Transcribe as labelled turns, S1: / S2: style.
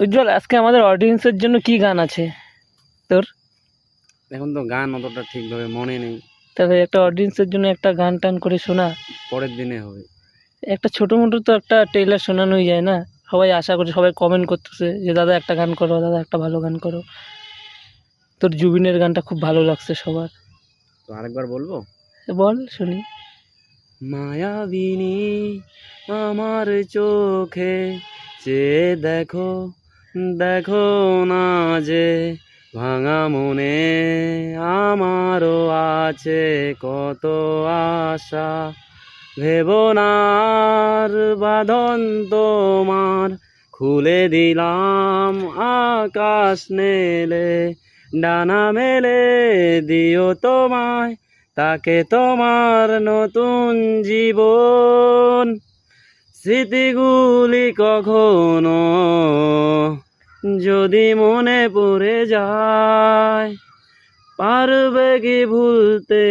S1: উজ্জ্বল, আজকে আমাদের অডিয়েন্সের জন্য কি গান আছে তোর?
S2: এখন তো গান অতটা ঠিকভাবে মনে নেই,
S1: তবে একটা অডিয়েন্সের জন্য একটা গান টান করে শোনা।
S2: পরের দিনে হবে।
S1: একটা ছোট মোটো তো একটা ট্রেলার শোনানোই যায় না? সবাই আশা করছে, সবাই কমেন্ট করতেছে যে দাদা একটা গান করো, দাদা একটা ভালো গান করো। তোর জুবিনের গানটা খুব ভালো লাগছে সবার।
S2: তো আরেকবার বলবো?
S1: বল শুনি।
S2: মায়াবিনী আমার চোখে চেয়ে দেখো, দেখো না যে ভাঙা মনে আমারও আছে কত আশা। ভেবনার বাঁধন তোমার খুলে দিলাম আকাশ নেলে, ডানা মেলে দিও তোমায়, তাকে তোমার নতুন জীবন। স্মৃতিগুলি কখনো যদি মনে পড়ে যায়, পারবে কি ভুলতে